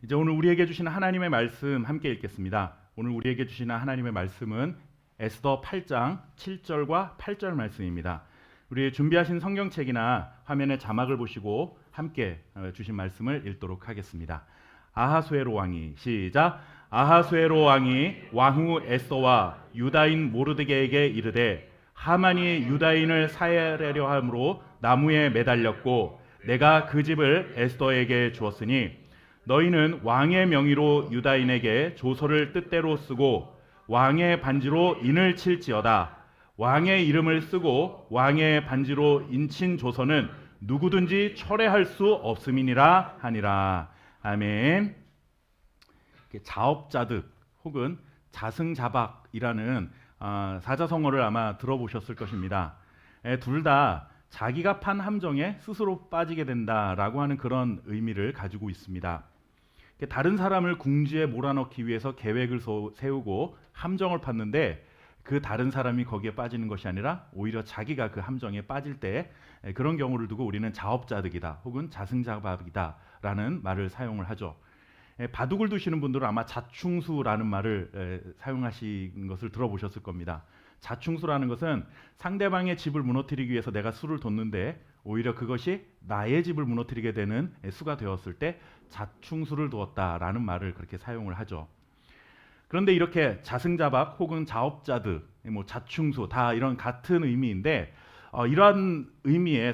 이제 오늘 우리에게 주시는 하나님의 말씀 함께 읽겠습니다. 오늘 우리에게 주시는 하나님의 말씀은 에스더 8장 7절과 8절 말씀입니다. 우리 준비하신 성경책이나 화면에 자막을 보시고 함께 주신 말씀을 읽도록 하겠습니다. 아하수에로 왕이 시작. 아하수에로 왕이 왕후 에스더와 유다인 모르드게에게 이르되 하만이 유다인을 살해하려 함으로 나무에 매달렸고 내가 그 집을 에스더에게 주었으니 너희는 왕의 명의로 유다인에게 조서를 뜻대로 쓰고 왕의 반지로 인을 칠지어다. 왕의 이름을 쓰고 왕의 반지로 인친 조서는 누구든지 철회할 수 없음이니라 하니라. 아멘. 자업자득 혹은 자승자박이라는 사자성어를 아마 들어보셨을 것입니다. 둘 다 자기가 판 함정에 스스로 빠지게 된다라고 하는 그런 의미를 가지고 있습니다. 다른 사람을 궁지에 몰아넣기 위해서 계획을 세우고 함정을 팠는데 그 다른 사람이 거기에 빠지는 것이 아니라 오히려 자기가 그 함정에 빠질 때 그런 경우를 두고 우리는 자업자득이다 혹은 자승자박이다라는 말을 사용을 하죠. 바둑을 두시는 분들은 아마 자충수라는 말을 사용하신 것을 들어보셨을 겁니다. 자충수라는 것은 상대방의 집을 무너뜨리기 위해서 내가 수를 뒀는데 오히려 그것이 나의 집을 무너뜨리게 되는 수가 되었을 때 자충수를 두었다라는 말을 그렇게 사용을 하죠. 그런데 이렇게 자승자박 혹은 자업자득, 자충수 다 이런 같은 의미인데 이러한 의미의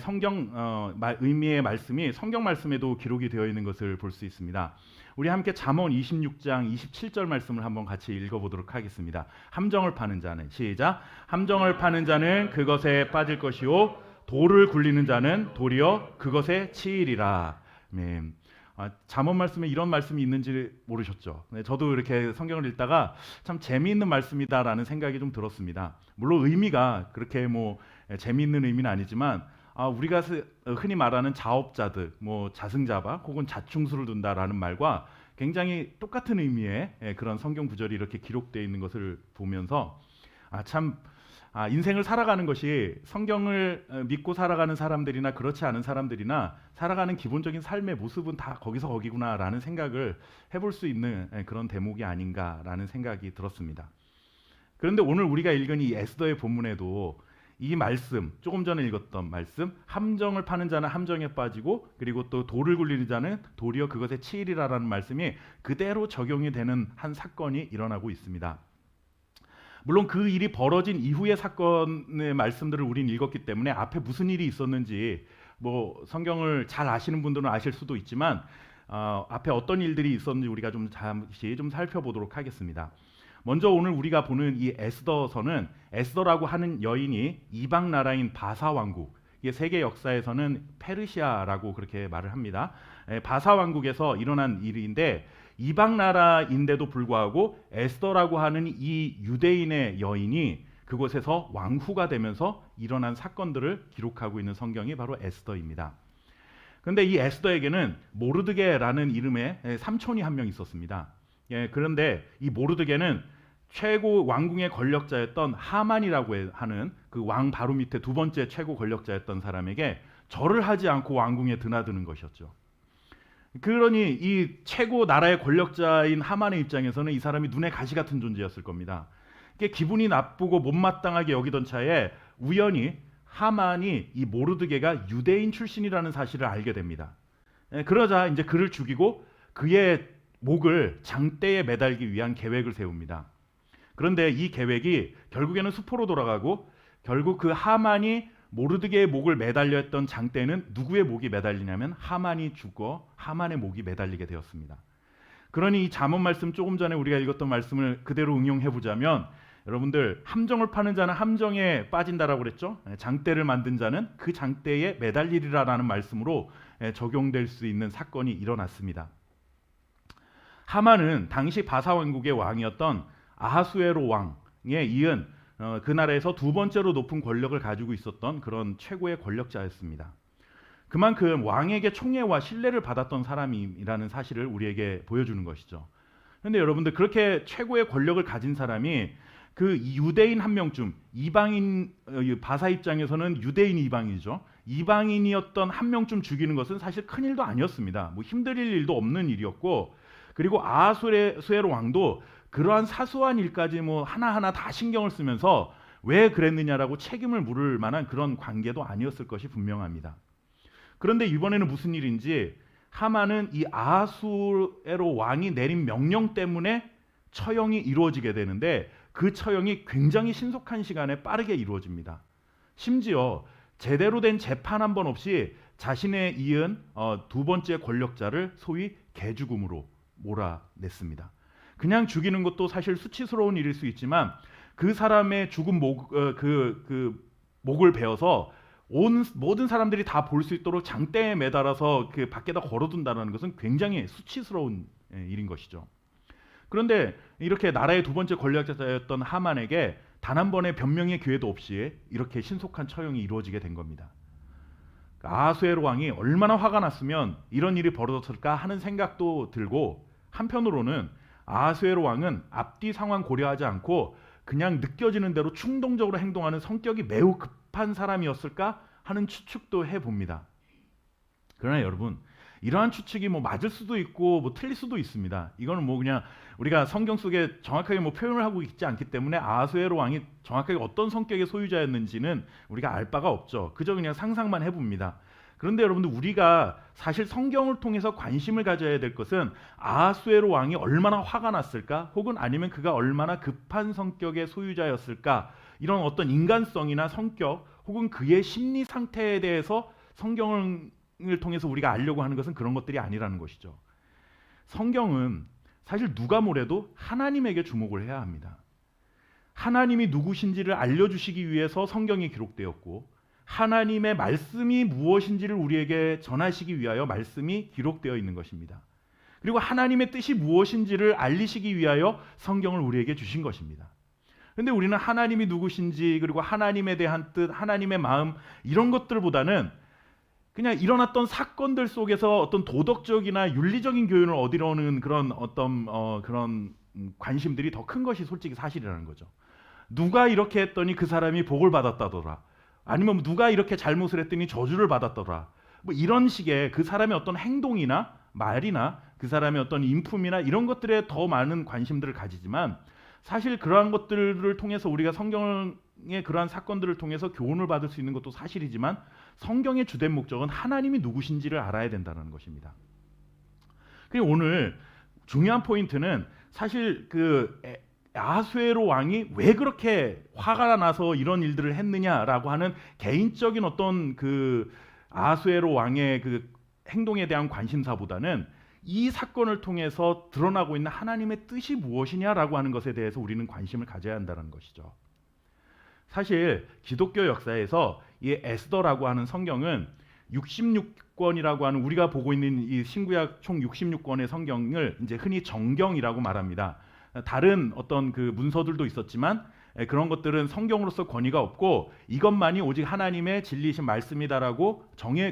의미의 말씀이 성경 말씀에도 기록이 되어 있는 것을 볼 수 있습니다. 우리 함께 잠언 26장 27절 말씀을 한번 같이 읽어보도록 하겠습니다. 함정을 파는 자는 시작. 함정을 파는 자는 그것에 빠질 것이요 돌을 굴리는 자는 도리어 그것에 치이리라. 잠언 말씀에 이런 말씀이 있는지 모르셨죠? 저도 이렇게 성경을 읽다가 참 재미있는 말씀이다라는 생각이 좀 들었습니다. 물론 의미가 그렇게 재미있는 의미는 아니지만 우리가 흔히 말하는 자업자득, 자승자박 혹은 자충수를 둔다라는 말과 굉장히 똑같은 의미의 그런 성경 구절이 이렇게 기록되어 있는 것을 보면서 인생을 살아가는 것이 성경을 믿고 살아가는 사람들이나 그렇지 않은 사람들이나 살아가는 기본적인 삶의 모습은 다 거기서 거기구나라는 생각을 해볼 수 있는 그런 대목이 아닌가라는 생각이 들었습니다. 그런데 오늘 우리가 읽은 이 에스더의 본문에도 이 말씀, 조금 전에 읽었던 말씀, 함정을 파는 자는 함정에 빠지고 그리고 또 돌을 굴리는 자는 도리어 그것에 치이리라라는 말씀이 그대로 적용이 되는 한 사건이 일어나고 있습니다. 물론 그 일이 벌어진 이후의 사건의 말씀들을 우리는 읽었기 때문에 앞에 무슨 일이 있었는지 성경을 잘 아시는 분들은 아실 수도 있지만 앞에 어떤 일들이 있었는지 우리가 잠시 살펴보도록 하겠습니다. 먼저 오늘 우리가 보는 이 에스더서는 에스더라고 하는 여인이 이방 나라인 바사 왕국, 이게 세계 역사에서는 페르시아라고 그렇게 말을 합니다. 바사 왕국에서 일어난 일인데 이방 나라인데도 불구하고 에스더라고 하는 이 유대인의 여인이 그곳에서 왕후가 되면서 일어난 사건들을 기록하고 있는 성경이 바로 에스더입니다. 그런데 이 에스더에게는 모르드게라는 이름의 삼촌이 한 명 있었습니다. 그런데 이 모르드게는 최고 왕궁의 권력자였던 하만이라고 하는 그 왕 바로 밑에 두 번째 최고 권력자였던 사람에게 절을 하지 않고 왕궁에 드나드는 것이었죠. 그러니 이 최고 나라의 권력자인 하만의 입장에서는 이 사람이 눈에 가시 같은 존재였을 겁니다. 기분이 나쁘고 못마땅하게 여기던 차에 우연히 하만이 이 모르드게가 유대인 출신이라는 사실을 알게 됩니다. 그러자 이제 그를 죽이고 그의 목을 장대에 매달기 위한 계획을 세웁니다. 그런데 이 계획이 결국에는 수포로 돌아가고 결국 그 하만이 모르드게의 목을 매달려 했던 장대는 누구의 목이 매달리냐면 하만이 죽고 하만의 목이 매달리게 되었습니다. 그러니 이 잠언 말씀 조금 전에 우리가 읽었던 말씀을 그대로 응용해 보자면 여러분들 함정을 파는 자는 함정에 빠진다라고 그랬죠. 장대를 만든 자는 그 장대에 매달리리라라는 말씀으로 적용될 수 있는 사건이 일어났습니다. 하만은 당시 바사 왕국의 왕이었던 아하수에로 왕에 이은 그 나라에서 두 번째로 높은 권력을 가지고 있었던 그런 최고의 권력자였습니다. 그만큼 왕에게 총애와 신뢰를 받았던 사람이라는 사실을 우리에게 보여주는 것이죠. 그런데 여러분들 그렇게 최고의 권력을 가진 사람이 그 유대인 한 명쯤 이방인 바사 입장에서는 유대인 이방인이죠. 이방인이었던 한 명쯤 죽이는 것은 사실 큰 일도 아니었습니다. 힘들 일도 없는 일이었고 그리고 아하수에로 왕도 그러한 사소한 일까지 뭐 하나하나 다 신경을 쓰면서 왜 그랬느냐라고 책임을 물을 만한 그런 관계도 아니었을 것이 분명합니다. 그런데 이번에는 무슨 일인지 하만은 이 아하수에로 왕이 내린 명령 때문에 처형이 이루어지게 되는데 그 처형이 굉장히 신속한 시간에 빠르게 이루어집니다. 심지어 제대로 된 재판 한 번 없이 자신에 이은 두 번째 권력자를 소위 개죽음으로 몰아냈습니다. 그냥 죽이는 것도 사실 수치스러운 일일 수 있지만 그 사람의 죽은 목을 베어서 모든 사람들이 다 볼 수 있도록 장대에 매달아서 그 밖에다 걸어둔다는 것은 굉장히 수치스러운 일인 것이죠. 그런데 이렇게 나라의 두 번째 권력자였던 하만에게 단 한 번의 변명의 기회도 없이 이렇게 신속한 처형이 이루어지게 된 겁니다. 아하수에로 왕이 얼마나 화가 났으면 이런 일이 벌어졌을까 하는 생각도 들고, 한편으로는 아하수에로 왕은 앞뒤 상황 고려하지 않고 그냥 느껴지는 대로 충동적으로 행동하는 성격이 매우 급한 사람이었을까 하는 추측도 해봅니다. 그러나 여러분, 이러한 추측이 뭐 맞을 수도 있고 뭐 틀릴 수도 있습니다. 이거는 뭐 그냥 우리가 성경 속에 정확하게 뭐 표현을 하고 있지 않기 때문에 아하수에로 왕이 정확하게 어떤 성격의 소유자였는지는 우리가 알 바가 없죠. 그저 그냥 상상만 해봅니다. 그런데 여러분들, 우리가 사실 성경을 통해서 관심을 가져야 될 것은 아하수에로 왕이 얼마나 화가 났을까, 혹은 아니면 그가 얼마나 급한 성격의 소유자였을까, 이런 어떤 인간성이나 성격 혹은 그의 심리 상태에 대해서 성경을 통해서 우리가 알려고 하는 것은 그런 것들이 아니라는 것이죠. 성경은 사실 누가 뭐래도 하나님에게 주목을 해야 합니다. 하나님이 누구신지를 알려주시기 위해서 성경이 기록되었고, 하나님의 말씀이 무엇인지를 우리에게 전하시기 위하여 말씀이 기록되어 있는 것입니다. 그리고 하나님의 뜻이 무엇인지를 알리시기 위하여 성경을 우리에게 주신 것입니다. 그런데 우리는 하나님이 누구신지, 그리고 하나님에 대한 뜻, 하나님의 마음, 이런 것들보다는 그냥 일어났던 사건들 속에서 어떤 도덕적이나 윤리적인 교훈을 얻으려는 그런 어떤 그런 관심들이 더 큰 것이 솔직히 사실이라는 거죠. 누가 이렇게 했더니 그 사람이 복을 받았다더라, 아니면 누가 이렇게 잘못을 했더니 저주를 받았더라, 뭐 이런 식의 그 사람의 어떤 행동이나 말이나 그 사람의 어떤 인품이나 이런 것들에 더 많은 관심들을 가지지만, 사실 그러한 것들을 통해서 우리가 성경의 그러한 사건들을 통해서 교훈을 받을 수 있는 것도 사실이지만, 성경의 주된 목적은 하나님이 누구신지를 알아야 된다는 것입니다. 그리고 오늘 중요한 포인트는 사실 그 아하수에로 왕이 왜 그렇게 화가 나서 이런 일들을 했느냐라고 하는 개인적인 어떤 그 아하수에로 왕의 그 행동에 대한 관심사보다는 이 사건을 통해서 드러나고 있는 하나님의 뜻이 무엇이냐라고 하는 것에 대해서 우리는 관심을 가져야 한다는 것이죠. 사실 기독교 역사에서 이 에스더라고 하는 성경은 66권이라고 하는, 우리가 보고 있는 이 신구약 총 66권의 성경을 이제 흔히 정경이라고 말합니다. 다른 어떤 그 문서들도 있었지만 그런 것들은 성경으로서 권위가 없고 이것만이 오직 하나님의 진리이신 말씀이다라고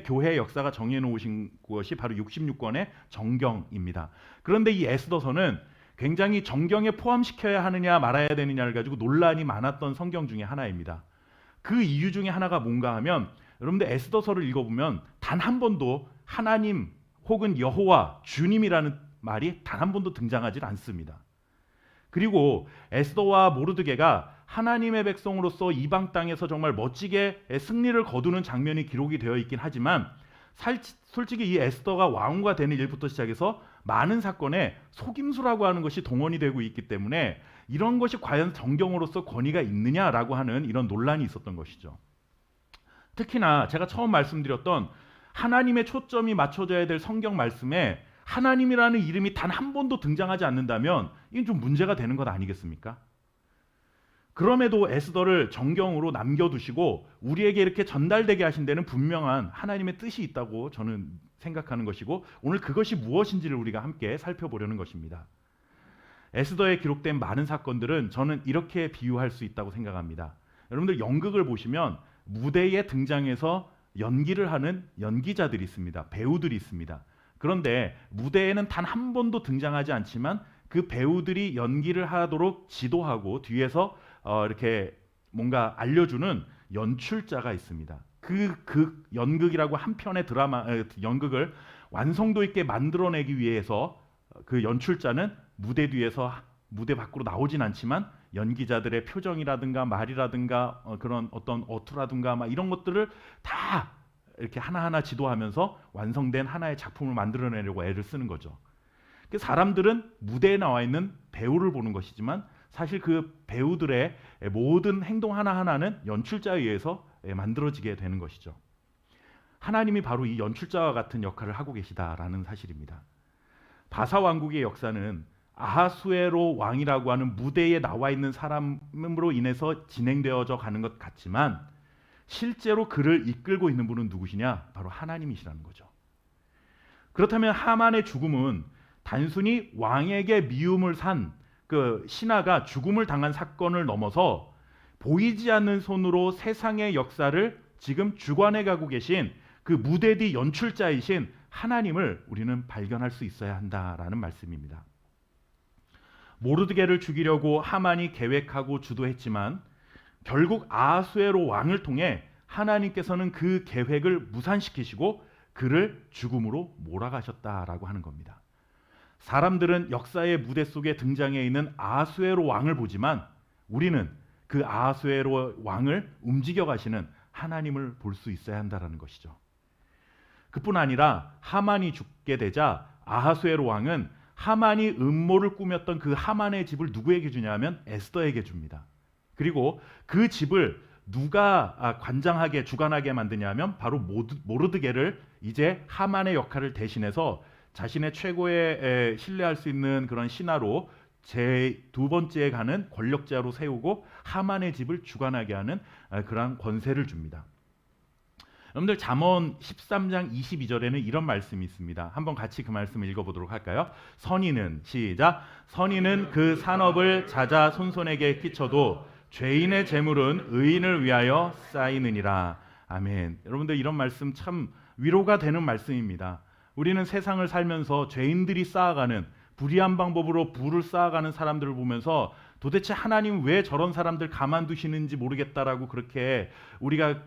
교회 역사가 정해 놓으신 것이 바로 66권의 정경입니다. 그런데 이 에스더서는 굉장히 정경에 포함시켜야 하느냐 말아야 되느냐를 가지고 논란이 많았던 성경 중에 하나입니다. 그 이유 중에 하나가 뭔가 하면, 여러분들 에스더서를 읽어보면 단 한 번도 하나님 혹은 여호와, 주님이라는 말이 단 한 번도 등장하지 않습니다. 그리고 에스더와 모르드게가 하나님의 백성으로서 이방 땅에서 정말 멋지게 승리를 거두는 장면이 기록이 되어 있긴 하지만, 솔직히 이 에스더가 왕후가 되는 일부터 시작해서 많은 사건에 속임수라고 하는 것이 동원이 되고 있기 때문에 이런 것이 과연 정경으로서 권위가 있느냐라고 하는 이런 논란이 있었던 것이죠. 특히나 제가 처음 말씀드렸던 하나님의 초점이 맞춰져야 될 성경 말씀에 하나님이라는 이름이 단 한 번도 등장하지 않는다면 이건 좀 문제가 되는 것 아니겠습니까? 그럼에도 에스더를 정경으로 남겨두시고 우리에게 이렇게 전달되게 하신 데는 분명한 하나님의 뜻이 있다고 저는 생각하는 것이고, 오늘 그것이 무엇인지를 우리가 함께 살펴보려는 것입니다. 에스더에 기록된 많은 사건들은 저는 이렇게 비유할 수 있다고 생각합니다. 여러분들 연극을 보시면 무대에 등장해서 연기를 하는 연기자들이 있습니다. 배우들이 있습니다. 그런데 무대에는 단 한 번도 등장하지 않지만 그 배우들이 연기를 하도록 지도하고 뒤에서 이렇게 뭔가 알려주는 연출자가 있습니다. 그 연극이라고 한 편의 연극을 완성도 있게 만들어내기 위해서 그 연출자는 무대 뒤에서 무대 밖으로 나오진 않지만 연기자들의 표정이라든가 말이라든가 그런 어떤 어투라든가 막 이런 것들을 다 이렇게 하나하나 지도하면서 완성된 하나의 작품을 만들어내려고 애를 쓰는 거죠. 사람들은 무대에 나와 있는 배우를 보는 것이지만 사실 그 배우들의 모든 행동 하나하나는 연출자에 의해서 만들어지게 되는 것이죠. 하나님이 바로 이 연출자와 같은 역할을 하고 계시다라는 사실입니다. 바사 왕국의 역사는 아하수에로 왕이라고 하는 무대에 나와 있는 사람으로 인해서 진행되어져 가는 것 같지만 실제로 그를 이끌고 있는 분은 누구시냐? 바로 하나님이시라는 거죠. 그렇다면 하만의 죽음은 단순히 왕에게 미움을 산 그 신하가 죽음을 당한 사건을 넘어서 보이지 않는 손으로 세상의 역사를 지금 주관해 가고 계신 그 무대 뒤 연출자이신 하나님을 우리는 발견할 수 있어야 한다라는 말씀입니다. 모르드게를 죽이려고 하만이 계획하고 주도했지만 결국 아하수에로 왕을 통해 하나님께서는 그 계획을 무산시키시고 그를 죽음으로 몰아가셨다라고 하는 겁니다. 사람들은 역사의 무대 속에 등장해 있는 아하수에로 왕을 보지만 우리는 그 아하수에로 왕을 움직여 가시는 하나님을 볼 수 있어야 한다라는 것이죠. 그뿐 아니라 하만이 죽게 되자 아하수에로 왕은 하만이 음모를 꾸몄던 그 하만의 집을 누구에게 주냐면 에스더에게 줍니다. 그리고 그 집을 누가 관장하게 주관하게 만드냐면 바로 모르드게를 이제 하만의 역할을 대신해서 자신의 최고의 신뢰할 수 있는 그런 신하로 제 두 번째에 가는 권력자로 세우고 하만의 집을 주관하게 하는 그러한 권세를 줍니다. 여러분들 잠언 13장 22절에는 이런 말씀이 있습니다. 한번 같이 그 말씀을 읽어보도록 할까요? 선인은 시작. 선인은 그 산업을 자자 손손에게 끼쳐도 죄인의 재물은 의인을 위하여 쌓이느니라. 아멘. 여러분들 이런 말씀 참 위로가 되는 말씀입니다. 우리는 세상을 살면서 죄인들이 쌓아가는 불의한 방법으로 부를 쌓아가는 사람들을 보면서 도대체 하나님 왜 저런 사람들 가만두시는지 모르겠다라고 그렇게 우리가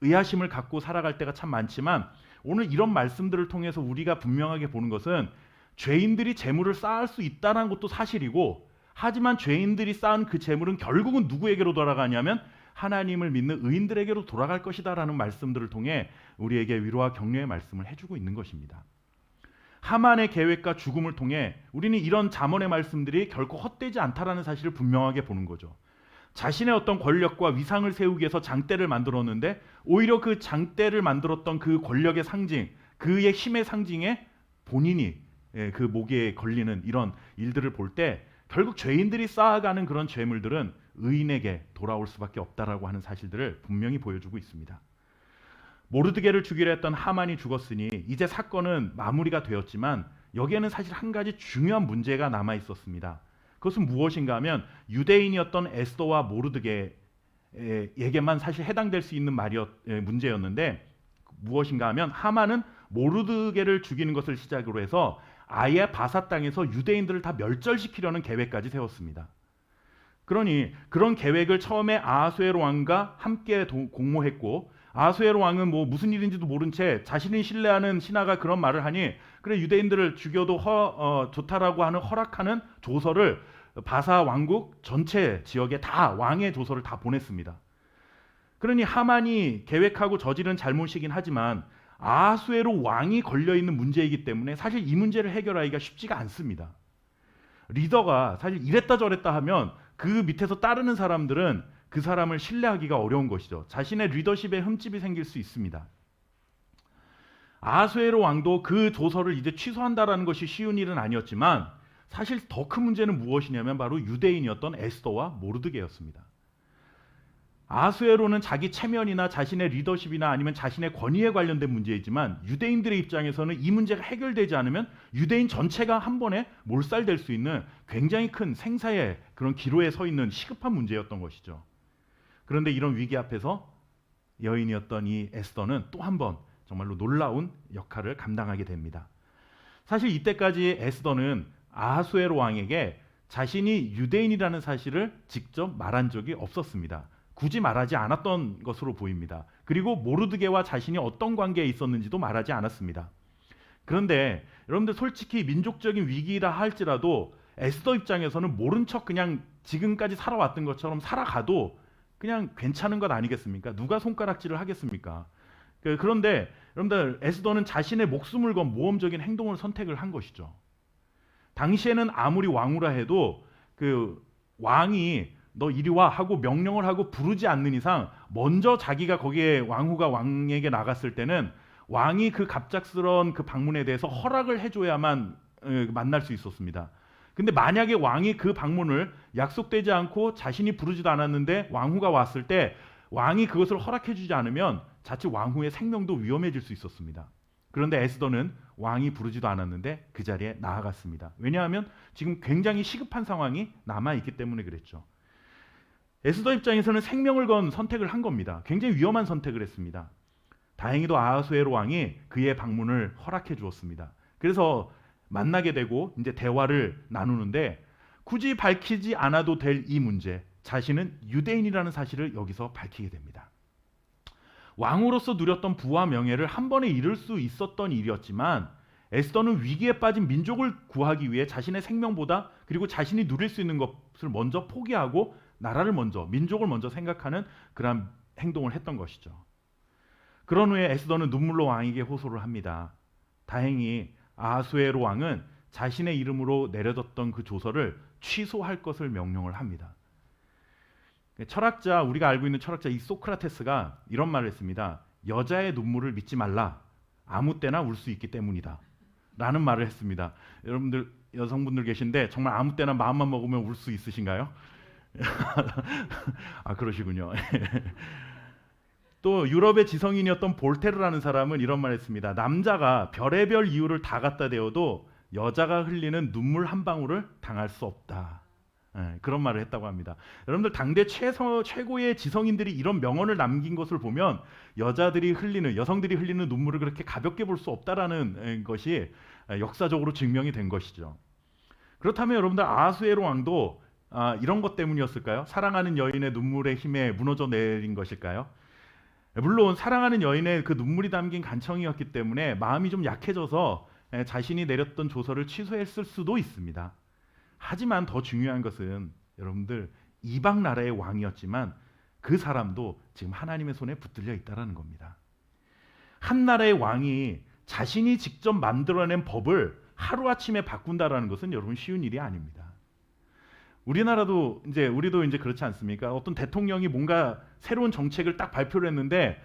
의아심을 갖고 살아갈 때가 참 많지만 오늘 이런 말씀들을 통해서 우리가 분명하게 보는 것은 죄인들이 재물을 쌓을 수 있다는 것도 사실이고 하지만 죄인들이 쌓은 그 재물은 결국은 누구에게로 돌아가냐면 하나님을 믿는 의인들에게로 돌아갈 것이다라는 말씀들을 통해 우리에게 위로와 격려의 말씀을 해주고 있는 것입니다. 하만의 계획과 죽음을 통해 우리는 이런 잠언의 말씀들이 결코 헛되지 않다라는 사실을 분명하게 보는 거죠. 자신의 어떤 권력과 위상을 세우기 위해서 장대를 만들었는데 오히려 그 장대를 만들었던 그 권력의 상징, 그의 힘의 상징에 본인이 그 목에 걸리는 이런 일들을 볼 때 결국 죄인들이 쌓아가는 그런 죄물들은 의인에게 돌아올 수밖에 없다라고 하는 사실들을 분명히 보여주고 있습니다. 모르드게를 죽이려 했던 하만이 죽었으니 이제 사건은 마무리가 되었지만 여기에는 사실 한 가지 중요한 문제가 남아 있었습니다. 그것은 무엇인가 하면 유대인이었던 에스더와 모르드게에게만 사실 해당될 수 있는 문제였는데 무엇인가 하면 하만은 모르드게를 죽이는 것을 시작으로 해서 아예 바사 땅에서 유대인들을 다 멸절시키려는 계획까지 세웠습니다. 그러니 그런 계획을 처음에 아하수에로 왕과 함께 공모했고 아하수에로 왕은 뭐 무슨 일인지도 모른 채 자신이 신뢰하는 신하가 그런 말을 하니 그래 유대인들을 죽여도 좋다라고 하는 허락하는 조서를 바사 왕국 전체 지역에 다 왕의 조서를 다 보냈습니다. 그러니 하만이 계획하고 저지른 잘못이긴 하지만 아하수에로 왕이 걸려있는 문제이기 때문에 사실 이 문제를 해결하기가 쉽지가 않습니다. 리더가 사실 이랬다 저랬다 하면 그 밑에서 따르는 사람들은 그 사람을 신뢰하기가 어려운 것이죠. 자신의 리더십에 흠집이 생길 수 있습니다. 아하수에로 왕도 그 조서를 이제 취소한다라는 것이 쉬운 일은 아니었지만 사실 더 큰 문제는 무엇이냐면 바로 유대인이었던 에스더와 모르드게였습니다. 아하수에로는 자기 체면이나 자신의 리더십이나 아니면 자신의 권위에 관련된 문제이지만 유대인들의 입장에서는 이 문제가 해결되지 않으면 유대인 전체가 한 번에 몰살될 수 있는 굉장히 큰 생사의 그런 기로에 서 있는 시급한 문제였던 것이죠. 그런데 이런 위기 앞에서 여인이었던 이 에스더는 또 한 번 정말로 놀라운 역할을 감당하게 됩니다. 사실 이때까지 에스더는 아하수에로 왕에게 자신이 유대인이라는 사실을 직접 말한 적이 없었습니다. 굳이 말하지 않았던 것으로 보입니다. 그리고 모르드게와 자신이 어떤 관계에 있었는지도 말하지 않았습니다. 그런데 여러분들 솔직히 민족적인 위기라 할지라도 에스더 입장에서는 모른 척 그냥 지금까지 살아왔던 것처럼 살아가도 그냥 괜찮은 것 아니겠습니까? 누가 손가락질을 하겠습니까? 그런데 여러분들 에스더는 자신의 목숨을 건 모험적인 행동을 선택을 한 것이죠. 당시에는 아무리 왕후라 해도 그 왕이 너 이리 와 하고 명령을 하고 부르지 않는 이상 먼저 자기가 거기에 왕후가 왕에게 나갔을 때는 왕이 그 갑작스러운 그 방문에 대해서 허락을 해줘야만 만날 수 있었습니다. 근데 만약에 왕이 그 방문을 약속되지 않고 자신이 부르지도 않았는데 왕후가 왔을 때 왕이 그것을 허락해주지 않으면 자칫 왕후의 생명도 위험해질 수 있었습니다. 그런데 에스더는 왕이 부르지도 않았는데 그 자리에 나아갔습니다. 왜냐하면 지금 굉장히 시급한 상황이 남아있기 때문에 그랬죠. 에스더 입장에서는 생명을 건 선택을 한 겁니다. 굉장히 위험한 선택을 했습니다. 다행히도 아하수에로 왕이 그의 방문을 허락해 주었습니다. 그래서 만나게 되고 이제 대화를 나누는데 굳이 밝히지 않아도 될 이 문제, 자신은 유대인이라는 사실을 여기서 밝히게 됩니다. 왕으로서 누렸던 부와 명예를 한 번에 잃을 수 있었던 일이었지만 에스더는 위기에 빠진 민족을 구하기 위해 자신의 생명보다 그리고 자신이 누릴 수 있는 것을 먼저 포기하고 나라를 먼저, 민족을 먼저 생각하는 그런 행동을 했던 것이죠. 그런 후에 에스더는 눈물로 왕에게 호소를 합니다. 다행히 아하수에로 왕은 자신의 이름으로 내려졌던 그 조서를 취소할 것을 명령을 합니다. 철학자, 우리가 알고 있는 철학자 이 소크라테스가 이런 말을 했습니다. 여자의 눈물을 믿지 말라. 아무 때나 울 수 있기 때문이다. 라는 말을 했습니다. 여러분들 여성분들 계신데 정말 아무 때나 마음만 먹으면 울 수 있으신가요? 아, 그러시군요. 또 유럽의 지성인이었던 볼테르라는 사람은 이런 말을 했습니다. 남자가 별의별 이유를 다 갖다 대어도 여자가 흘리는 눈물 한 방울을 당할 수 없다. 그런 말을 했다고 합니다. 여러분들 당대 최고의 지성인들이 이런 명언을 남긴 것을 보면 여성들이 흘리는 눈물을 그렇게 가볍게 볼 수 없다라는 것이 역사적으로 증명이 된 것이죠. 그렇다면 여러분들 아하수에로 왕도 이런 것 때문이었을까요? 사랑하는 여인의 눈물의 힘에 무너져 내린 것일까요? 물론 사랑하는 여인의 그 눈물이 담긴 간청이었기 때문에 마음이 좀 약해져서 자신이 내렸던 조서를 취소했을 수도 있습니다. 하지만 더 중요한 것은 여러분들 이방 나라의 왕이었지만 그 사람도 지금 하나님의 손에 붙들려 있다는 겁니다. 한 나라의 왕이 자신이 직접 만들어낸 법을 하루아침에 바꾼다라는 것은 여러분 쉬운 일이 아닙니다. 우리도 이제 그렇지 않습니까? 어떤 대통령이 뭔가 새로운 정책을 딱 발표를 했는데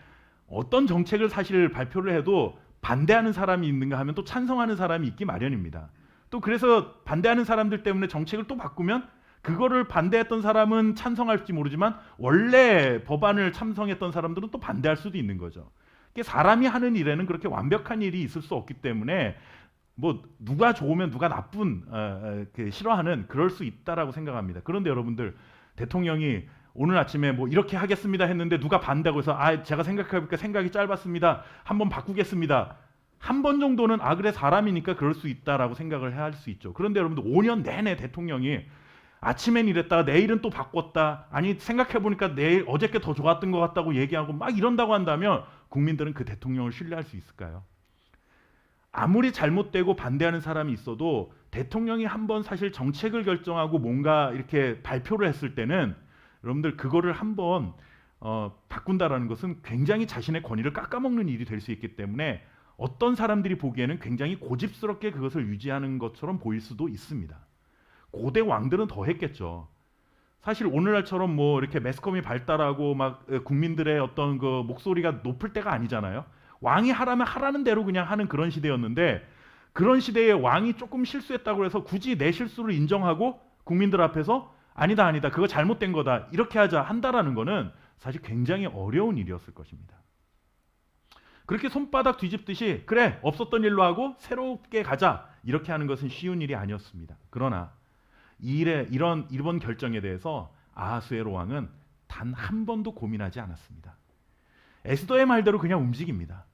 어떤 정책을 사실 발표를 해도 반대하는 사람이 있는가 하면 또 찬성하는 사람이 있기 마련입니다. 또 그래서 반대하는 사람들 때문에 정책을 또 바꾸면 그거를 반대했던 사람은 찬성할지 모르지만 원래 법안을 찬성했던 사람들은 또 반대할 수도 있는 거죠. 사람이 하는 일에는 그렇게 완벽한 일이 있을 수 없기 때문에 뭐 누가 좋으면 누가 나쁜 싫어하는 그럴 수 있다라고 생각합니다. 그런데 여러분들 대통령이 오늘 아침에 뭐 이렇게 하겠습니다 했는데 누가 반대하고 해서 제가 생각해보니까 생각이 짧았습니다. 한번 바꾸겠습니다. 한 번 정도는 그래 사람이니까 그럴 수 있다라고 생각을 할 수 있죠. 그런데 여러분들 5년 내내 대통령이 아침엔 이랬다가 내일은 또 바꿨다. 아니 생각해보니까 내일 어저께 더 좋았던 것 같다고 얘기하고 막 이런다고 한다면 국민들은 그 대통령을 신뢰할 수 있을까요? 아무리 잘못되고 반대하는 사람이 있어도 대통령이 한번 사실 정책을 결정하고 뭔가 이렇게 발표를 했을 때는 여러분들 그거를 한번 바꾼다라는 것은 굉장히 자신의 권위를 깎아먹는 일이 될 수 있기 때문에 어떤 사람들이 보기에는 굉장히 고집스럽게 그것을 유지하는 것처럼 보일 수도 있습니다. 고대 왕들은 더 했겠죠. 사실 오늘날처럼 뭐 이렇게 매스컴이 발달하고 막 국민들의 어떤 그 목소리가 높을 때가 아니잖아요. 왕이 하라면 하라는 대로 그냥 하는 그런 시대였는데 그런 시대에 왕이 조금 실수했다고 해서 굳이 내 실수를 인정하고 국민들 앞에서 아니다 그거 잘못된 거다 이렇게 한다라는 거는 사실 굉장히 어려운 일이었을 것입니다. 그렇게 손바닥 뒤집듯이 그래 없었던 일로 하고 새롭게 가자 이렇게 하는 것은 쉬운 일이 아니었습니다. 그러나 이번 결정에 대해서 아하수에로 왕은 단 한 번도 고민하지 않았습니다. 에스더의 말대로 그냥 움직입니다.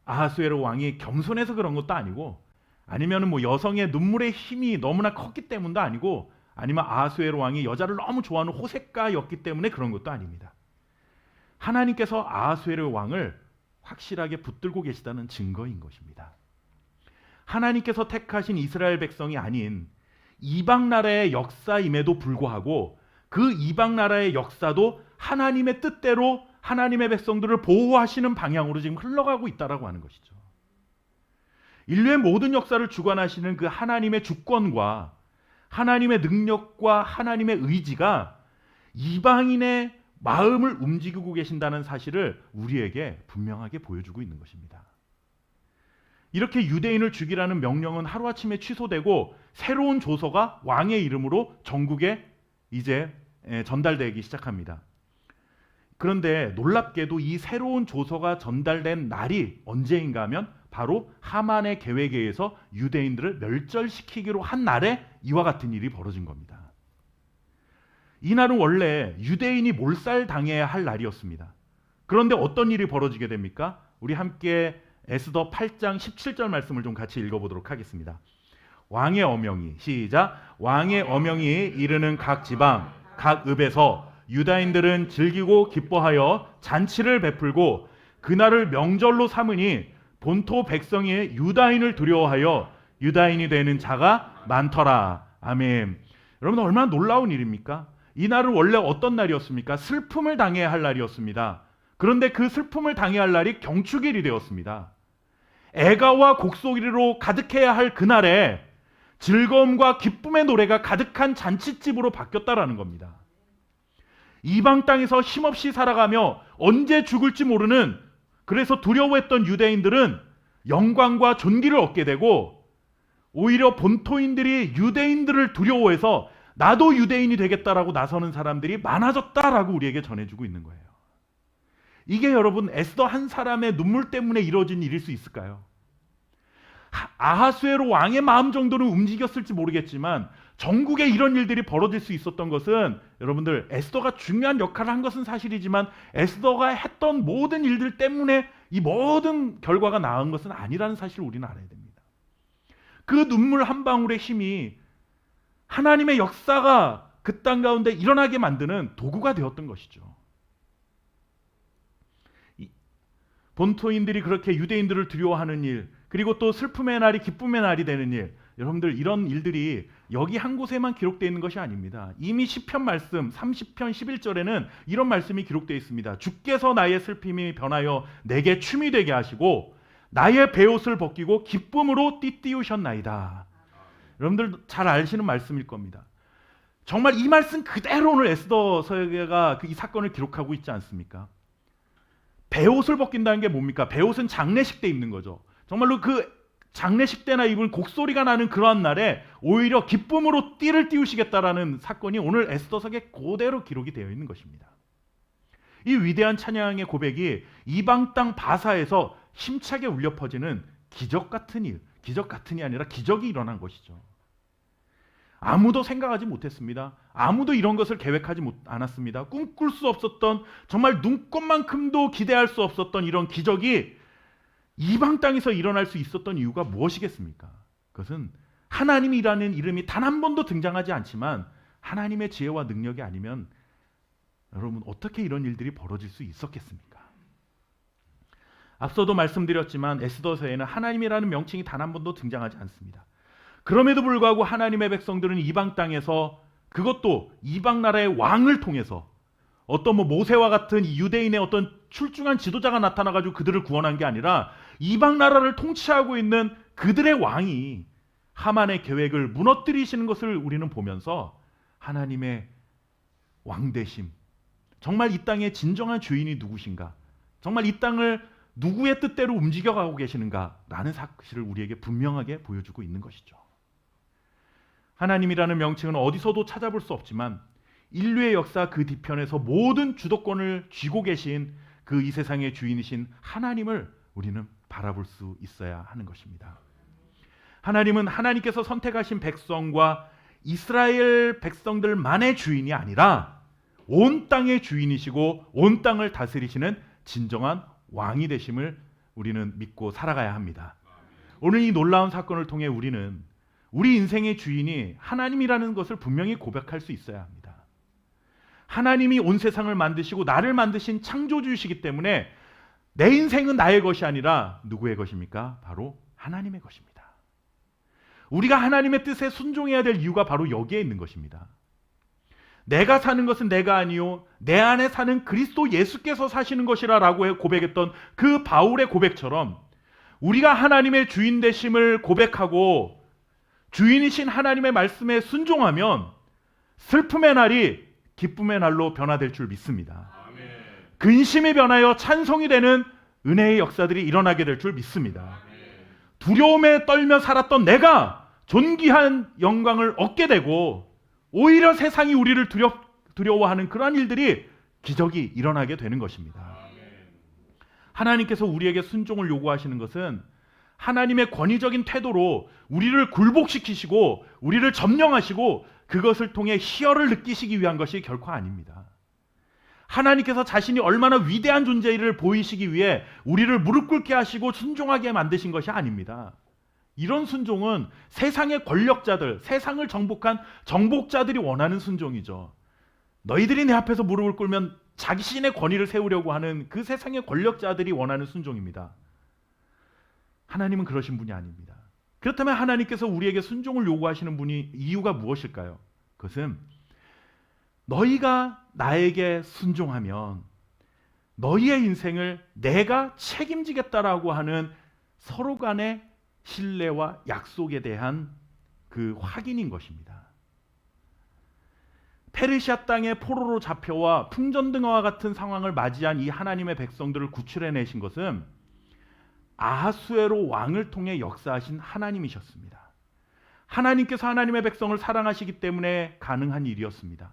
아하수에로 왕이 겸손해서 그런 것도 아니고 아니면은 뭐 여성의 눈물의 힘이 너무나 컸기 때문도 아니고 아니면 아하수에로 왕이 여자를 너무 좋아하는 호색가였기 때문에 그런 것도 아닙니다. 하나님께서 아하수에로 왕을 확실하게 붙들고 계시다는 증거인 것입니다. 하나님께서 택하신 이스라엘 백성이 아닌 이방 나라의 역사임에도 불구하고 그 이방 나라의 역사도 하나님의 뜻대로 하나님의 백성들을 보호하시는 방향으로 지금 흘러가고 있다라고 하는 것이죠. 인류의 모든 역사를 주관하시는 그 하나님의 주권과 하나님의 능력과 하나님의 의지가 이방인의 마음을 움직이고 계신다는 사실을 우리에게 분명하게 보여주고 있는 것입니다. 이렇게 유대인을 죽이라는 명령은 하루아침에 취소되고 새로운 조서가 왕의 이름으로 전국에 이제 전달되기 시작합니다. 그런데 놀랍게도 이 새로운 조서가 전달된 날이 언제인가 하면 바로 하만의 계획에 의해서 유대인들을 멸절시키기로 한 날에 이와 같은 일이 벌어진 겁니다. 이날은 원래 유대인이 몰살당해야 할 날이었습니다. 그런데 어떤 일이 벌어지게 됩니까? 우리 함께 에스더 8장 17절 말씀을 좀 같이 읽어보도록 하겠습니다. 왕의 어명이, 시작, 왕의 어명이 이르는 각 지방, 각 읍에서 유다인들은 즐기고 기뻐하여 잔치를 베풀고 그날을 명절로 삼으니 본토 백성이 유다인을 두려워하여 유다인이 되는 자가 많더라. 아멘. 여러분, 얼마나 놀라운 일입니까? 이날은 원래 어떤 날이었습니까? 슬픔을 당해야 할 날이었습니다. 그런데 그 슬픔을 당해야 할 날이 경축일이 되었습니다. 애가와 곡소리로 가득해야 할 그날에 즐거움과 기쁨의 노래가 가득한 잔치집으로 바뀌었다라는 겁니다. 이방 땅에서 힘없이 살아가며 언제 죽을지 모르는, 그래서 두려워했던 유대인들은 영광과 존귀를 얻게 되고, 오히려 본토인들이 유대인들을 두려워해서 나도 유대인이 되겠다라고 나서는 사람들이 많아졌다라고 우리에게 전해주고 있는 거예요. 이게 여러분 에스더 한 사람의 눈물 때문에 이루어진 일일 수 있을까요? 아하수에로 왕의 마음 정도는 움직였을지 모르겠지만 전국에 이런 일들이 벌어질 수 있었던 것은, 여러분들, 에스더가 중요한 역할을 한 것은 사실이지만 에스더가 했던 모든 일들 때문에 이 모든 결과가 나은 것은 아니라는 사실을 우리는 알아야 됩니다. 그 눈물 한 방울의 힘이 하나님의 역사가 그 땅 가운데 일어나게 만드는 도구가 되었던 것이죠. 본토인들이 그렇게 유대인들을 두려워하는 일, 그리고 또 슬픔의 날이 기쁨의 날이 되는 일, 여러분들, 이런 일들이 여기 한 곳에만 기록되어 있는 것이 아닙니다. 이미 시편 말씀 30편 11절에는 이런 말씀이 기록되어 있습니다. 주께서 나의 슬픔이 변하여 내게 춤이 되게 하시고 나의 베옷을 벗기고 기쁨으로 띠띠우셨나이다. 여러분들 잘 아시는 말씀일 겁니다. 정말 이 말씀 그대로 오늘 에스더서가 이 사건을 기록하고 있지 않습니까? 베옷을 벗긴다는 게 뭡니까? 베옷은 장례식 때 입는 거죠. 정말로 그 장례식 때나 입은 곡소리가 나는 그러한 날에 오히려 기쁨으로 띠를 띄우시겠다라는 사건이 오늘 에스더서에 그대로 기록이 되어 있는 것입니다. 이 위대한 찬양의 고백이 이방 땅 바사에서 힘차게 울려 퍼지는 기적 같은 일, 기적 같은이 아니라 기적이 일어난 것이죠. 아무도 생각하지 못했습니다. 아무도 이런 것을 계획하지 않았습니다. 꿈꿀 수 없었던, 정말 눈꽃만큼도 기대할 수 없었던 이런 기적이 이방 땅에서 일어날 수 있었던 이유가 무엇이겠습니까? 그것은 하나님이라는 이름이 단 한 번도 등장하지 않지만 하나님의 지혜와 능력이 아니면 여러분 어떻게 이런 일들이 벌어질 수 있었겠습니까? 앞서도 말씀드렸지만 에스더서에는 하나님이라는 명칭이 단 한 번도 등장하지 않습니다. 그럼에도 불구하고 하나님의 백성들은 이방 땅에서, 그것도 이방 나라의 왕을 통해서, 어떤 모세와 같은 유대인의 어떤 출중한 지도자가 나타나가지고 그들을 구원한 게 아니라 이방 나라를 통치하고 있는 그들의 왕이 하만의 계획을 무너뜨리시는 것을 우리는 보면서 하나님의 왕되심, 정말 이 땅의 진정한 주인이 누구신가, 정말 이 땅을 누구의 뜻대로 움직여가고 계시는가 라는 사실을 우리에게 분명하게 보여주고 있는 것이죠. 하나님이라는 명칭은 어디서도 찾아볼 수 없지만 인류의 역사 그 뒤편에서 모든 주도권을 쥐고 계신 그 이 세상의 주인이신 하나님을 우리는 바라볼 수 있어야 하는 것입니다. 하나님은 하나님께서 선택하신 백성과 이스라엘 백성들만의 주인이 아니라 온 땅의 주인이시고 온 땅을 다스리시는 진정한 왕이 되심을 우리는 믿고 살아가야 합니다. 오늘 이 놀라운 사건을 통해 우리는 우리 인생의 주인이 하나님이라는 것을 분명히 고백할 수 있어야 합니다. 하나님이 온 세상을 만드시고 나를 만드신 창조주이시기 때문에 내 인생은 나의 것이 아니라 누구의 것입니까? 바로 하나님의 것입니다. 우리가 하나님의 뜻에 순종해야 될 이유가 바로 여기에 있는 것입니다. 내가 사는 것은 내가 아니요 내 안에 사는 그리스도 예수께서 사시는 것이라 라고 고백했던 그 바울의 고백처럼 우리가 하나님의 주인 되심을 고백하고 주인이신 하나님의 말씀에 순종하면 슬픔의 날이 기쁨의 날로 변화될 줄 믿습니다. 아멘. 근심이 변하여 찬송이 되는 은혜의 역사들이 일어나게 될 줄 믿습니다. 아멘. 두려움에 떨며 살았던 내가 존귀한 영광을 얻게 되고 오히려 세상이 우리를 두려워하는 그러한 일들이 기적이 일어나게 되는 것입니다. 아멘. 하나님께서 우리에게 순종을 요구하시는 것은 하나님의 권위적인 태도로 우리를 굴복시키시고 우리를 점령하시고 그것을 통해 희열을 느끼시기 위한 것이 결코 아닙니다. 하나님께서 자신이 얼마나 위대한 존재를 보이시기 위해 우리를 무릎 꿇게 하시고 순종하게 만드신 것이 아닙니다. 이런 순종은 세상의 권력자들, 세상을 정복한 정복자들이 원하는 순종이죠. 너희들이 내 앞에서 무릎을 꿇으면 자신의 권위를 세우려고 하는 그 세상의 권력자들이 원하는 순종입니다. 하나님은 그러신 분이 아닙니다. 그렇다면 하나님께서 우리에게 순종을 요구하시는 이유가 무엇일까요? 그것은 너희가 나에게 순종하면 너희의 인생을 내가 책임지겠다라고 하는 서로 간의 신뢰와 약속에 대한 그 확인인 것입니다. 페르시아 땅의 포로로 잡혀와 풍전등화와 같은 상황을 맞이한 이 하나님의 백성들을 구출해내신 것은 아하수에로 왕을 통해 역사하신 하나님이셨습니다. 하나님께서 하나님의 백성을 사랑하시기 때문에 가능한 일이었습니다.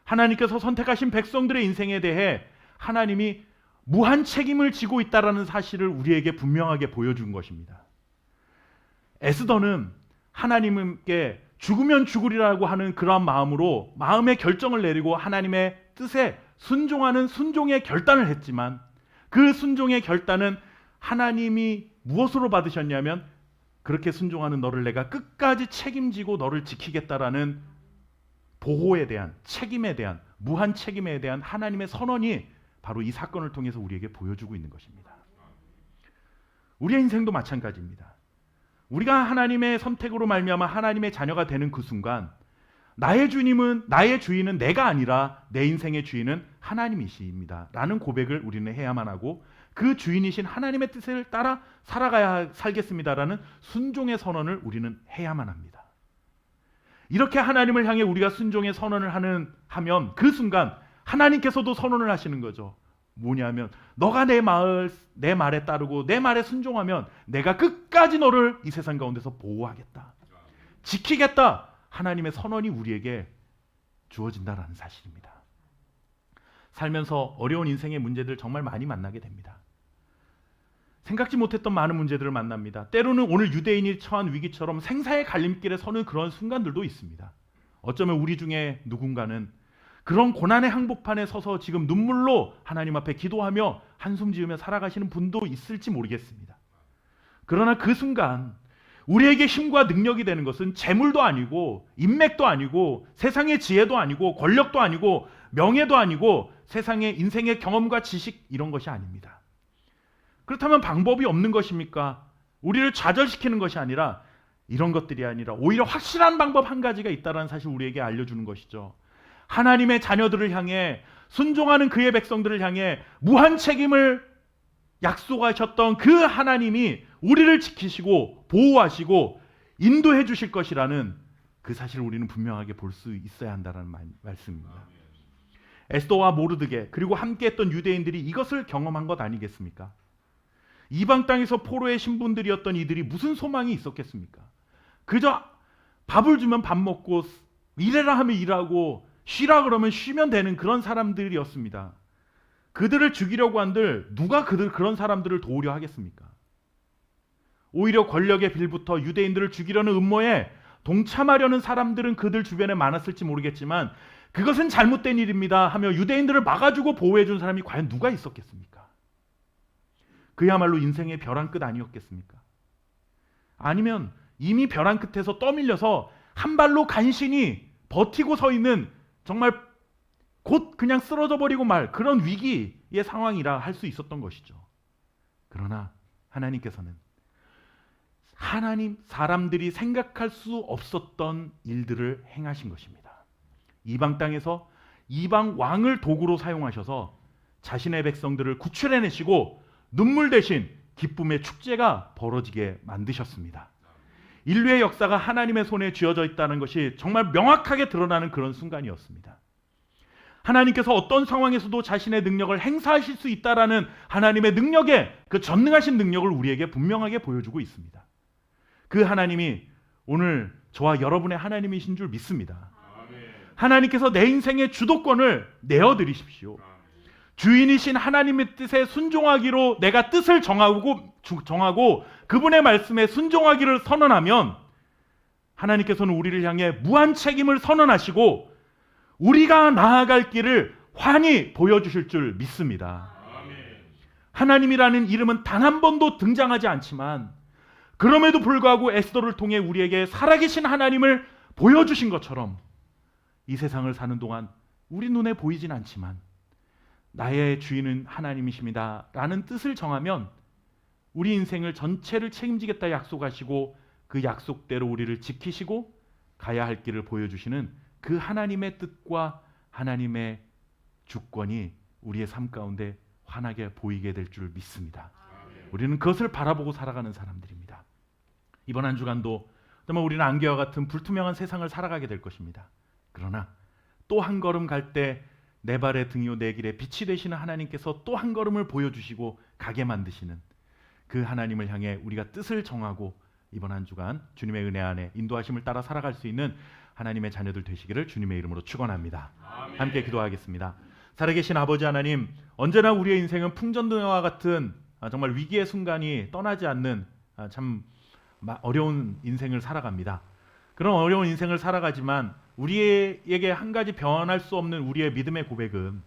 하나님께서 선택하신 백성들의 인생에 대해 하나님이 무한 책임을 지고 있다는 사실을 우리에게 분명하게 보여준 것입니다. 에스더는 하나님께 죽으면 죽으리라고 하는 그러한 마음으로 마음의 결정을 내리고 하나님의 뜻에 순종하는 순종의 결단을 했지만 그 순종의 결단은 하나님이 무엇으로 받으셨냐면 그렇게 순종하는 너를 내가 끝까지 책임지고 너를 지키겠다라는 보호에 대한 책임에 대한 무한 책임에 대한 하나님의 선언이 바로 이 사건을 통해서 우리에게 보여주고 있는 것입니다. 우리의 인생도 마찬가지입니다. 우리가 하나님의 선택으로 말미암아 하나님의 자녀가 되는 그 순간 나의 주인은 내가 아니라 내 인생의 주인은 하나님이십니다 라는 고백을 우리는 해야만 하고 그 주인이신 하나님의 뜻을 따라 살겠습니다라는 순종의 선언을 우리는 해야만 합니다. 이렇게 하나님을 향해 우리가 순종의 선언을 하면 그 순간 하나님께서도 선언을 하시는 거죠. 뭐냐면 너가 내 말에 따르고 내 말에 순종하면 내가 끝까지 너를 이 세상 가운데서 보호하겠다. 지키겠다. 하나님의 선언이 우리에게 주어진다라는 사실입니다. 살면서 어려운 인생의 문제들 정말 많이 만나게 됩니다. 생각지 못했던 많은 문제들을 만납니다. 때로는 오늘 유대인이 처한 위기처럼 생사의 갈림길에 서는 그런 순간들도 있습니다. 어쩌면 우리 중에 누군가는 그런 고난의 항복판에 서서 지금 눈물로 하나님 앞에 기도하며 한숨 지으며 살아가시는 분도 있을지 모르겠습니다. 그러나 그 순간 우리에게 힘과 능력이 되는 것은 재물도 아니고 인맥도 아니고 세상의 지혜도 아니고 권력도 아니고 명예도 아니고 세상의 인생의 경험과 지식 이런 것이 아닙니다. 그렇다면 방법이 없는 것입니까? 우리를 좌절시키는 것이 아니라 이런 것들이 아니라 오히려 확실한 방법 한 가지가 있다는 사실 우리에게 알려주는 것이죠. 하나님의 자녀들을 향해 순종하는 그의 백성들을 향해 무한 책임을 약속하셨던 그 하나님이 우리를 지키시고 보호하시고 인도해 주실 것이라는 그 사실을 우리는 분명하게 볼 수 있어야 한다는 말씀입니다. 에스더와 모르드게 그리고 함께했던 유대인들이 이것을 경험한 것 아니겠습니까? 이방 땅에서 포로의 신분들이었던 이들이 무슨 소망이 있었겠습니까? 그저 밥을 주면 밥 먹고 일해라 하면 일하고 쉬라 그러면 쉬면 되는 그런 사람들이었습니다. 그들을 죽이려고 한들 누가 그런 사람들을 도우려 하겠습니까? 오히려 권력의 빌부터 유대인들을 죽이려는 음모에 동참하려는 사람들은 그들 주변에 많았을지 모르겠지만 그것은 잘못된 일입니다 하며 유대인들을 막아주고 보호해준 사람이 과연 누가 있었겠습니까? 그야말로 인생의 벼랑 끝 아니었겠습니까? 아니면 이미 벼랑 끝에서 떠밀려서 한 발로 간신히 버티고 서 있는 정말 곧 그냥 쓰러져 버리고 말 그런 위기의 상황이라 할 수 있었던 것이죠. 그러나 하나님께서는 하나님, 사람들이 생각할 수 없었던 일들을 행하신 것입니다. 이방 땅에서 이방 왕을 도구로 사용하셔서 자신의 백성들을 구출해내시고 눈물 대신 기쁨의 축제가 벌어지게 만드셨습니다. 인류의 역사가 하나님의 손에 쥐어져 있다는 것이 정말 명확하게 드러나는 그런 순간이었습니다. 하나님께서 어떤 상황에서도 자신의 능력을 행사하실 수 있다라는 하나님의 능력의 그 전능하신 능력을 우리에게 분명하게 보여주고 있습니다. 그 하나님이 오늘 저와 여러분의 하나님이신 줄 믿습니다. 하나님께서 내 인생의 주도권을 내어드리십시오. 주인이신 하나님의 뜻에 순종하기로 내가 뜻을 정하고 그분의 말씀에 순종하기를 선언하면 하나님께서는 우리를 향해 무한 책임을 선언하시고 우리가 나아갈 길을 환히 보여주실 줄 믿습니다. 하나님이라는 이름은 단 한 번도 등장하지 않지만 그럼에도 불구하고 에스더를 통해 우리에게 살아계신 하나님을 보여주신 것처럼 이 세상을 사는 동안 우리 눈에 보이진 않지만 나의 주인은 하나님이십니다 라는 뜻을 정하면 우리 인생을 전체를 책임지겠다 약속하시고 그 약속대로 우리를 지키시고 가야 할 길을 보여주시는 그 하나님의 뜻과 하나님의 주권이 우리의 삶 가운데 환하게 보이게 될 줄 믿습니다. 우리는 그것을 바라보고 살아가는 사람들입니다. 이번 한 주간도 정말 우리는 안개와 같은 불투명한 세상을 살아가게 될 것입니다. 그러나 또 한 걸음 갈 때 내 발의 등이요 내 길에 빛이 되시는 하나님께서 또 한 걸음을 보여주시고 가게 만드시는 그 하나님을 향해 우리가 뜻을 정하고 이번 한 주간 주님의 은혜 안에 인도하심을 따라 살아갈 수 있는 하나님의 자녀들 되시기를 주님의 이름으로 축원합니다. 아멘. 함께 기도하겠습니다. 살아계신 아버지 하나님, 언제나 우리의 인생은 풍전등화와 같은 정말 위기의 순간이 떠나지 않는 참 어려운 인생을 살아갑니다. 그런 어려운 인생을 살아가지만 우리에게 한 가지 변할 수 없는 우리의 믿음의 고백은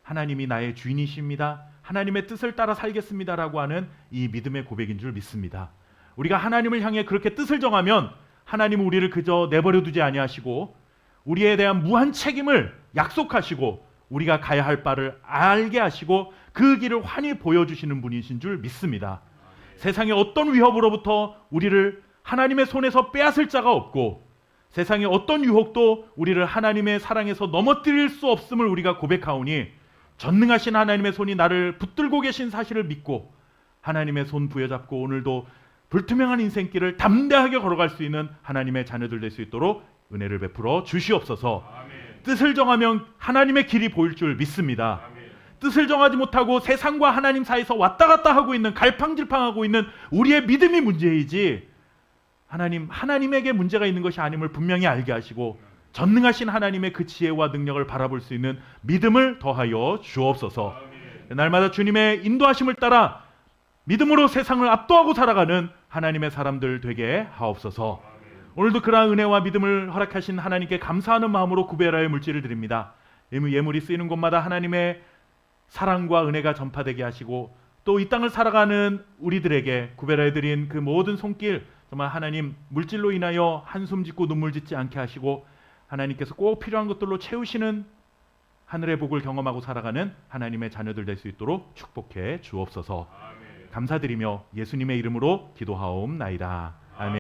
하나님이 나의 주인이십니다. 하나님의 뜻을 따라 살겠습니다라고 하는 이 믿음의 고백인 줄 믿습니다. 우리가 하나님을 향해 그렇게 뜻을 정하면 하나님은 우리를 그저 내버려 두지 아니하시고 우리에 대한 무한 책임을 약속하시고 우리가 가야 할 바를 알게 하시고 그 길을 환히 보여주시는 분이신 줄 믿습니다. 세상의 어떤 위협으로부터 우리를 하나님의 손에서 빼앗을 자가 없고 세상의 어떤 유혹도 우리를 하나님의 사랑에서 넘어뜨릴 수 없음을 우리가 고백하오니 전능하신 하나님의 손이 나를 붙들고 계신 사실을 믿고 하나님의 손 부여잡고 오늘도 불투명한 인생길을 담대하게 걸어갈 수 있는 하나님의 자녀들 될 수 있도록 은혜를 베풀어 주시옵소서. 아멘. 뜻을 정하면 하나님의 길이 보일 줄 믿습니다. 아멘. 뜻을 정하지 못하고 세상과 하나님 사이에서 왔다 갔다 하고 있는 갈팡질팡하고 있는 우리의 믿음이 문제이지 하나님에게 문제가 있는 것이 아님을 분명히 알게 하시고 전능하신 하나님의 그 지혜와 능력을 바라볼 수 있는 믿음을 더하여 주옵소서. 아멘. 날마다 주님의 인도하심을 따라 믿음으로 세상을 압도하고 살아가는 하나님의 사람들 되게 하옵소서. 아멘. 오늘도 그러한 은혜와 믿음을 허락하신 하나님께 감사하는 마음으로 구별하여 물질을 드립니다. 예물이 쓰이는 곳마다 하나님의 사랑과 은혜가 전파되게 하시고 또 이 땅을 살아가는 우리들에게 구별하여 드린 그 모든 손길 정말 하나님 물질로 인하여 한숨 짓고 눈물 짓지 않게 하시고 하나님께서 꼭 필요한 것들로 채우시는 하늘의 복을 경험하고 살아가는 하나님의 자녀들 될 수 있도록 축복해 주옵소서. 아멘. 감사드리며 예수님의 이름으로 기도하옵나이다.